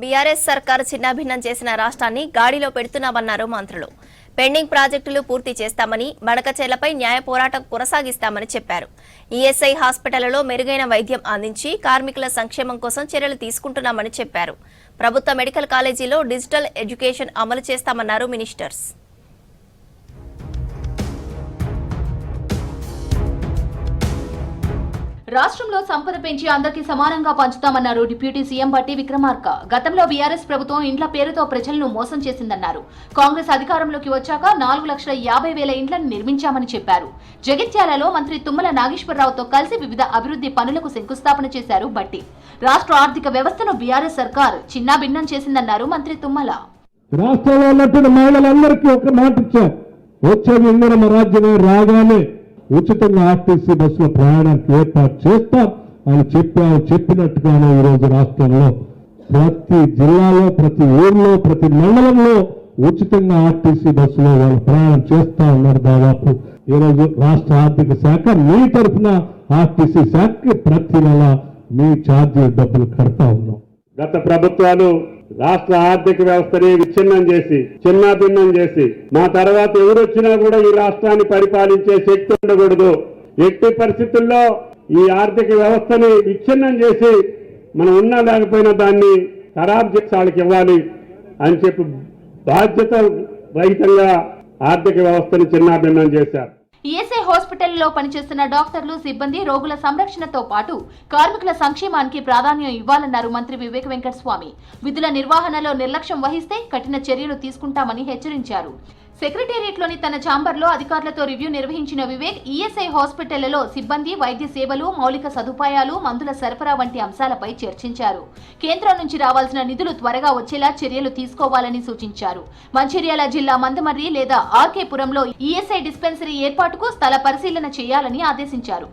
BRS సర్కారు చిన్నాభిన్నం చేసిన రాష్ట్రాన్ని గాడిలో పెడుతున్నామన్నారు మంత్రులు. పెండింగ్ ప్రాజెక్టులు పూర్తి చేస్తామని, మడకచేర్లపై న్యాయ పోరాటం కొనసాగిస్తామని చెప్పారు. ఈఎస్ఐ హాస్పిటళ్లలో మెరుగైన వైద్యం అందించి కార్మికుల సంక్షేమం కోసం చర్యలు తీసుకుంటున్నామని చెప్పారు. ప్రభుత్వ మెడికల్ కాలేజీలో డిజిటల్ ఎడ్యుకేషన్ అమలు చేస్తామన్నారు మినిస్టర్స్. రాష్ట్రంలో సంపద పెంచి అందరికీ సమానంగా పంచుతామన్నారు డిప్యూటీ సీఎం బట్టి విక్రమార్క. గతంలో బీఆర్ఎస్ ప్రభుత్వం ఇండ్ల పేరుతో ప్రజలను మోసం చేసిందన్నారు. కాంగ్రెస్ అధికారంలోకి వచ్చాక 4,50,000 ఇండ్లను నిర్మించామని చెప్పారు. జగిత్యాలలో మంత్రి తుమ్మల నాగేశ్వరరావుతో కలిసి వివిధ అభివృద్ధి పనులకు శంకుస్థాపన చేశారు బట్టి. రాష్ట్ర ఆర్థిక వ్యవస్థను బీఆర్ఎస్ సర్కార్ చిన్నాభిన్నం చేసిందన్నారు మంత్రి తుమ్మల. రాష్ట్రంలో ఉన్నటువంటి మహిళలందరికీ ఒక మాట ఇచ్చారు, వచ్చేది ఇందిరమ్మ రాజ్యమే రాగానే ఉచితంగా ఆర్టీసీ బస్సులో ప్రయాణానికి ఏర్పాటు చేస్తాం అని చెప్పినట్టుగానే ఈరోజు రాష్ట్రంలో ప్రతి జిల్లాలో, ప్రతి ఊర్లో, ప్రతి మండలంలో ఉచితంగా ఆర్టీసీ బస్సులో వాళ్ళు ప్రయాణం చేస్తా ఉన్నారు. దాదాపు ఈరోజు రాష్ట్ర ఆర్థిక శాఖ మీ తరఫున ఆర్టీసీ శాఖకి ప్రతి నెల మీ ఛార్జీ డబ్బులు కడతా ఉన్నాం. గత ప్రభుత్వాలు రాష్ట్ర ఆర్థిక వ్యవస్థని విచ్ఛిన్నం చేసి, చిన్నాభిన్నం చేసి, మా తర్వాత ఎవరొచ్చినా కూడా ఈ రాష్ట్రాన్ని పరిపాలించే శక్తి ఉండకూడదు, ఎట్టి పరిస్థితుల్లో ఈ ఆర్థిక వ్యవస్థని విచ్ఛిన్నం చేసి మనం ఉన్నా లేకపోయినా దాన్ని ఖరాబ్ చేసి వాళ్ళకి ఇవ్వాలి అని చెప్పి బాధ్యత రహితంగా ఆర్థిక వ్యవస్థని చిన్నాభిన్నం చేశారు. ఈఎస్ఐ హాస్పిటల్లో పనిచేస్తున్న డాక్టర్లు, సిబ్బంది, రోగుల సంరక్షణతో పాటు కార్మికుల సంక్షేమానికి ప్రాధాన్యం ఇవ్వాలన్నారు మంత్రి వివేక్ వెంకటస్వామి. విధుల నిర్వహణలో నిర్లక్ష్యం వహిస్తే కఠిన చర్యలు తీసుకుంటామని హెచ్చరించారు. సెక్రటేరియట్లోని తన ఛాంబర్లో అధికారులతో రివ్యూ నిర్వహించిన వివేక్ ఈఎస్ఐ హాస్పిటళ్లలో సిబ్బంది, వైద్య సేవలు, మౌలిక సదుపాయాలు, మందుల సరఫరా వంటి అంశాలపై చర్చించారు. కేంద్రం నుంచి రావాల్సిన నిధులు త్వరగా వచ్చేలా చర్యలు తీసుకోవాలని సూచించారు. మంచిర్యాల జిల్లా మందమర్రి లేదా ఆర్కే పురంలో ఈఎస్ఐ డిస్పెన్సరీ ఏర్పాటుకు స్థల పరిశీలన చేయాలని ఆదేశించారు.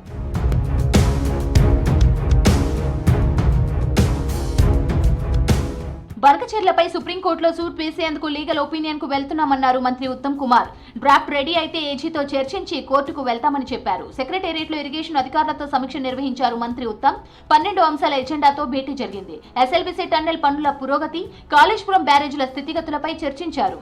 బనకచెర్లపై సుప్రీంకోర్టులో సూట్ వేసేందుకు లీగల్ ఒపీనియన్ కు వెళ్తున్నామన్నారు మంత్రి ఉత్తమ్ కుమార్. డ్రాఫ్ట్ రెడీ అయితే ఏజీతో చర్చించి కోర్టుకు వెళ్తామని చెప్పారు. సెక్రటేరియట్ లో ఇరిగేషన్ అధికారులతో సమీక్ష నిర్వహించారు మంత్రి ఉత్తమ్. 12 అంశాల ఎజెండాతో భేటీ జరిగింది. ఎస్ఎల్బీసీ టన్నెల్ పనుల పురోగతి, కాళేశ్వరం బ్యారేజీల స్థితిగతులపై చర్చించారు.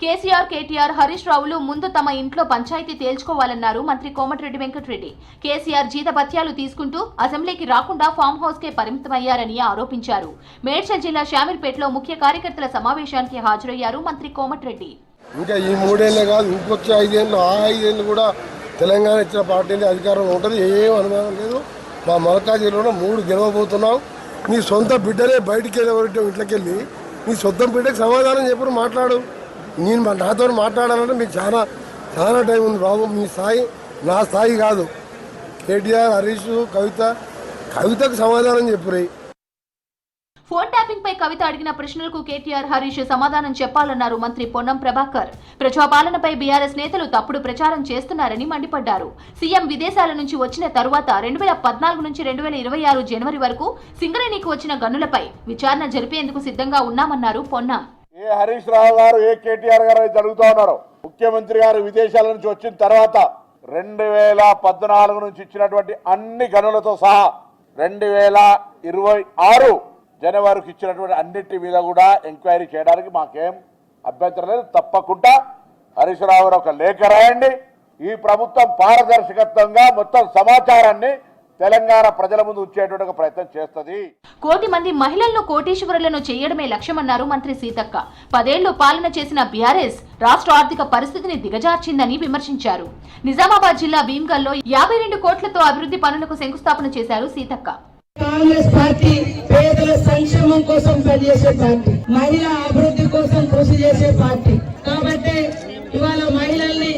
కేసీఆర్, కేటీఆర్, హరీష్ రావులు ముందు తమ ఇంట్లో పంచాయతీ తేల్చుకోవాలన్నారు మంత్రి కోమటిరెడ్డి వెంకటరెడ్డి. కేసీఆర్ జీతభత్యాలు తీసుకుంటూ అసెంబ్లీకి రాకుండా ఫామ్ హౌస్ కే పరిమితమయ్యారని ఆరోపించారు. మేడ్చల్ జిల్లా షామీర్పేటలో ముఖ్య కార్యకర్తల సమావేశానికి హాజరయ్యారు మంత్రి కోమటిరెడ్డి. ఇంకా ఈ 3 ఏళ్లే కాదు, ఇంకొచ్చే 5 ఏళ్ళు, ఆ 5 ఏళ్ళు కూడా తెలంగాణ ఇచ్చిన పార్టీ అధికారంలో ఉంటుంది. ఏం అనుమానం లేదు. మా మల్కాజిల్లాలో 3 గెలవబోతున్నాం. నీ సొంత బిడ్డలే బయటికి వెళ్ళి ఇంట్లోకి వెళ్ళి నీ సొంత బిడ్డకి సమాధానం చెప్పు, మాట్లాడు. నేను నాతో మాట్లాడాలంటే మీకు చాలా చాలా టైం ఉంది బాబు. మీ స్థాయి నా స్థాయి కాదు. కేటీఆర్, హరీష్, కవితకు సమాధానం చెప్పురే. ఫోన్ ట్యాపింగ్ పై కవిత అడిగిన ప్రశ్నలకు కేటీఆర్, హరీష్ సమాధానం చెప్పాలన్నారు మంత్రి పొన్నం ప్రభాకర్. ప్రజాపాలనపై బీఆర్ఎస్ నేతలు తప్పుడు ప్రచారం చేస్తున్నారని మండిపడ్డారు. సీఎం విదేశాల నుంచి వచ్చిన తరువాత 2014 నుంచి 2026 జనవరి వరకు సింగరేణికి వచ్చిన గనులపై విచారణ జరిపేందుకు సిద్ధంగా ఉన్నామన్నారు పొన్నం. ఏ హరీష్ రావు గారు, ఏ కేటీఆర్ గారు అయితే అడుగుతా ఉన్నారు, ముఖ్యమంత్రి గారు విదేశాల నుంచి వచ్చిన తర్వాత 2014 నుంచి ఇచ్చినటువంటి అన్ని గనులతో సహా 2026 జనవరికి ఇచ్చినటువంటి అన్నిటి మీద కూడా ఎంక్వైరీ చేయడానికి మాకేం అభ్యంతరం లేదు. తప్పకుండా హరీష్ రావు గారు ఒక లేఖ రాయండి. ఈ ప్రభుత్వం పారదర్శకత్వంగా మొత్తం సమాచారాన్ని తెలంగాణ ప్రజల ముందు ఉంచేటువంటి ప్రయత్నం చేస్తుంది. 1 కోటి మంది మహిళలను కోటీశ్వరులను చేయడమే లక్ష్యమన్నారు మంత్రి సీతక్క. 10 ఏళ్లు పాలన చేసిన బీఆర్ఎస్ రాష్ట్ర ఆర్థిక పరిస్థితిని దిగజార్చిందని విమర్శించారు. నిజామాబాద్ జిల్లా భీమ్గల్లో 52 కోట్లతో అభివృద్ధి పనులకు శంకుస్థాపన చేశారు సీతక్క. కాంగ్రెస్ పార్టీ పేదల సంక్షేమం కోసం పనిచేసే పార్టీ, మహిళా అభివృద్ధి కోసం కృషి చేసే పార్టీ. కాబట్టి ఇవాళ మహిళల్ని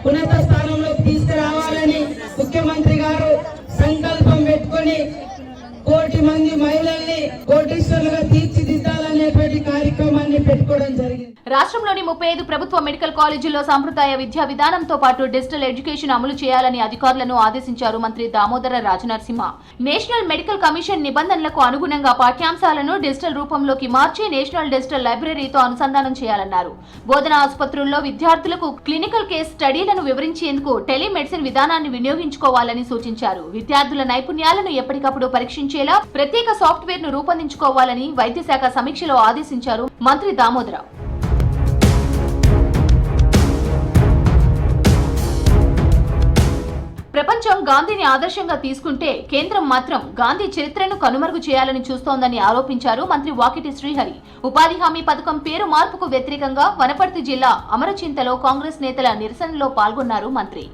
ఉన్నత స్థానంలోకి తీసుకురావాలని ముఖ్యమంత్రి గారు సంకల్పం పెట్టుకొని 1 కోటి మంది మహిళల్ని కోటీశ్వరులుగా తీర్చిదిద్దాలనేటువంటి కార్యక్రమాన్ని పెట్టుకోవడం జరిగింది. రాష్ట్రంలోని 35 ప్రభుత్వ మెడికల్ కాలేజీల్లో సంప్రదాయ విద్యా విధానంతో పాటు డిజిటల్ ఎడ్యుకేషన్ అమలు చేయాలని అధికారులను ఆదేశించారు మంత్రి Damodara Rajanarasimha. National medical commission నిబంధనలకు అనుగుణంగా పాఠ్యాంశాలను డిజిటల్ రూపంలోకి మార్చి నేషనల్ డిజిటల్ లైబ్రరీతో అనుసంధానం చేయాలన్నారు. బోధనా ఆసుపత్రుల్లో విద్యార్థులకు క్లినికల్ కేస్ స్టడీలను వివరించేందుకు టెలిమెడిసిన్ విధానాన్ని వినియోగించుకోవాలని సూచించారు. విద్యార్థుల నైపుణ్యాలను ఎప్పటికప్పుడు పరీక్షించేలా ప్రత్యేక సాఫ్ట్వేర్ ను రూపొందించుకోవాలని వైద్య శాఖ సమీక్షలో ఆదేశించారు మంత్రి దామోదర. ప్రపంచం గాంధీని ఆదర్శంగా తీసుకుంటే కేంద్రం మాత్రం గాంధీ చరిత్రను కనుమరుగు చేయాలని చూస్తోందని ఆరోపించారు మంత్రి వాకిటి శ్రీహరి. ఉపాధి హామీ పథకం పేరు మార్పుకు వ్యతిరేకంగా వనపర్తి జిల్లా అమరచింతలో కాంగ్రెస్ నేతల నిరసనలో పాల్గొన్నారు మంత్రి.